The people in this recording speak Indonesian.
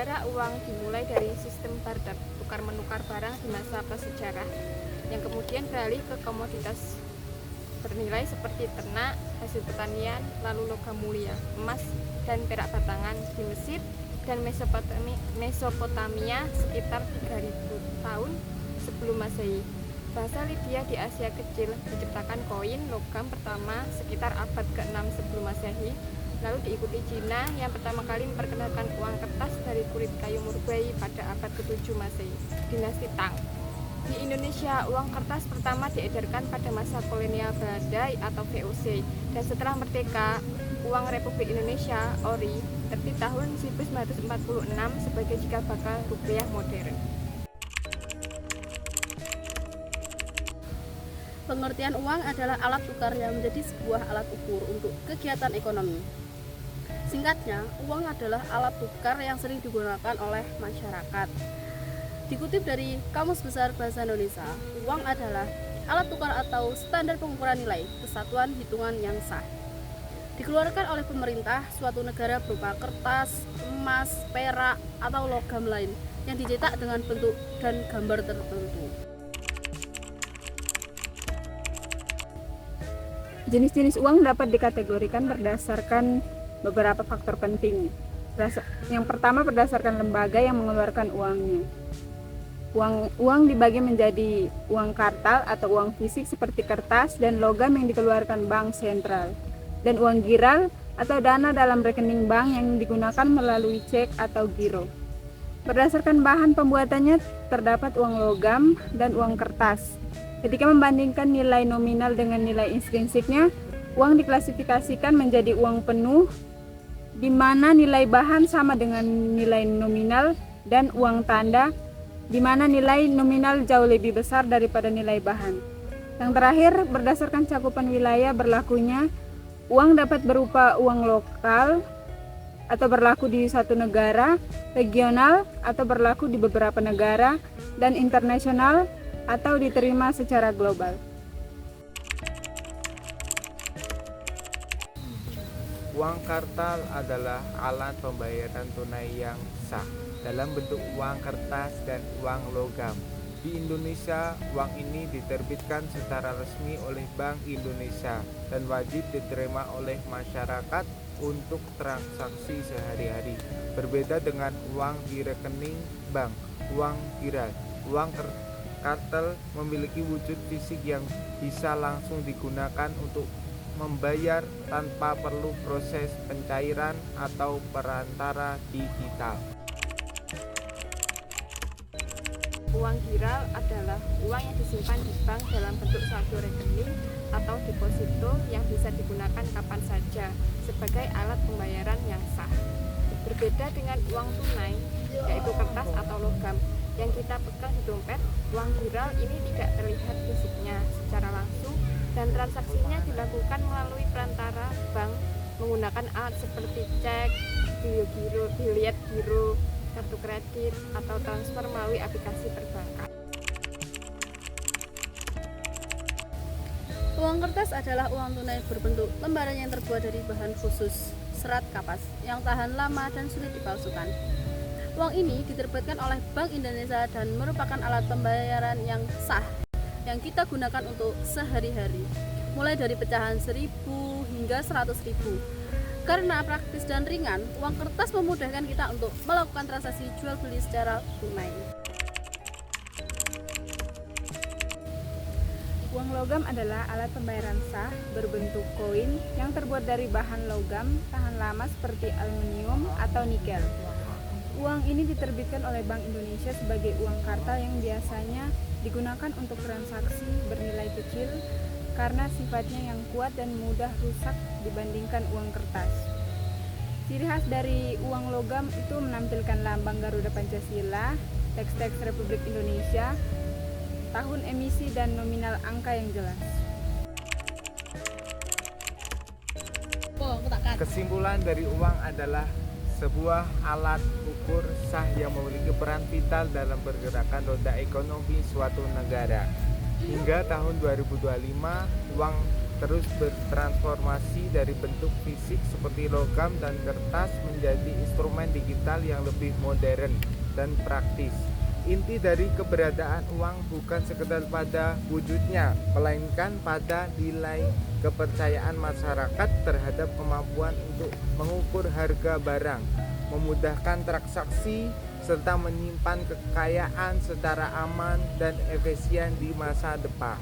Sejarah uang dimulai dari sistem barter, tukar-menukar barang di masa prasejarah, yang kemudian beralih ke komoditas bernilai seperti ternak, hasil pertanian, lalu logam mulia, emas, dan perak batangan di Mesir dan Mesopotamia sekitar 3000 tahun sebelum Masehi. Bahasa Lydia di Asia Kecil menciptakan koin logam pertama sekitar abad ke-6 sebelum Masehi, lalu diikuti Cina yang pertama kali memperkenalkan uang kertas dari kulit kayu murbei pada abad ke-7 Masehi, dinasti Tang. Di Indonesia, uang kertas pertama diedarkan pada masa kolonial Belanda atau VOC, dan setelah merdeka, uang Republik Indonesia (ORI) terbit tahun 1946 sebagai cikal bakal rupiah modern. Pengertian uang adalah alat tukar yang menjadi sebuah alat ukur untuk kegiatan ekonomi. Singkatnya, uang adalah alat tukar yang sering digunakan oleh masyarakat. Dikutip dari Kamus Besar Bahasa Indonesia, uang adalah alat tukar atau standar pengukuran nilai kesatuan hitungan yang sah. Dikeluarkan oleh pemerintah suatu negara berupa kertas, emas, perak, atau logam lain yang dicetak dengan bentuk dan gambar tertentu. Jenis-jenis uang dapat dikategorikan berdasarkan beberapa faktor penting. Yang pertama berdasarkan lembaga yang mengeluarkan uangnya. Uang dibagi menjadi uang kartal atau uang fisik seperti kertas dan logam yang dikeluarkan bank sentral, dan uang giral atau dana dalam rekening bank yang digunakan melalui cek atau giro. Berdasarkan bahan pembuatannya terdapat uang logam dan uang kertas. Ketika membandingkan nilai nominal dengan nilai intrinsiknya, uang diklasifikasikan menjadi uang penuh, di mana nilai bahan sama dengan nilai nominal, dan uang tanda, di mana nilai nominal jauh lebih besar daripada nilai bahan. Yang terakhir, berdasarkan cakupan wilayah berlakunya, uang dapat berupa uang lokal atau berlaku di satu negara, regional atau berlaku di beberapa negara, dan internasional atau diterima secara global. Uang kartal adalah alat pembayaran tunai yang sah dalam bentuk uang kertas dan uang logam. Di Indonesia, uang ini diterbitkan secara resmi oleh Bank Indonesia dan wajib diterima oleh masyarakat untuk transaksi sehari-hari. Berbeda dengan uang di rekening bank, uang giral, uang kartal memiliki wujud fisik yang bisa langsung digunakan untuk membayar tanpa perlu proses pencairan atau perantara digital. Uang giral adalah uang yang disimpan di bank dalam bentuk saldo rekening atau deposito yang bisa digunakan kapan saja sebagai alat pembayaran yang sah. Berbeda dengan uang tunai, yaitu kertas atau logam yang kita pegang di dompet, uang giral ini tidak terlihat fisiknya secara langsung dan transaksinya dilakukan melalui perantara bank menggunakan alat seperti cek, biliet giro, kartu kredit, atau transfer melalui aplikasi perbankan. Uang kertas adalah uang tunai berbentuk lembaran yang terbuat dari bahan khusus, serat kapas, yang tahan lama dan sulit dipalsukan. Uang ini diterbitkan oleh Bank Indonesia dan merupakan alat pembayaran yang sah yang kita gunakan untuk sehari-hari, mulai dari pecahan 1.000 hingga 100.000. Karena praktis dan ringan, uang kertas memudahkan kita untuk melakukan transaksi jual beli secara tunai. Uang logam adalah alat pembayaran sah berbentuk koin yang terbuat dari bahan logam tahan lama seperti aluminium atau nikel. Uang ini diterbitkan oleh Bank Indonesia sebagai uang kartal yang biasanya digunakan untuk transaksi bernilai kecil karena sifatnya yang kuat dan mudah rusak dibandingkan uang kertas. Ciri khas dari uang logam itu menampilkan lambang Garuda Pancasila, teks-teks Republik Indonesia, tahun emisi dan nominal angka yang jelas. Kesimpulan dari uang adalah sebuah alat ukur sah yang memiliki peran vital dalam pergerakan roda ekonomi suatu negara. Hingga tahun 2025, uang terus bertransformasi dari bentuk fisik seperti logam dan kertas menjadi instrumen digital yang lebih modern dan praktis. Inti dari keberadaan uang bukan sekedar pada wujudnya, melainkan pada nilai kepercayaan masyarakat terhadap kemampuan untuk mengukur harga barang, memudahkan transaksi, serta menyimpan kekayaan secara aman dan efisien di masa depan.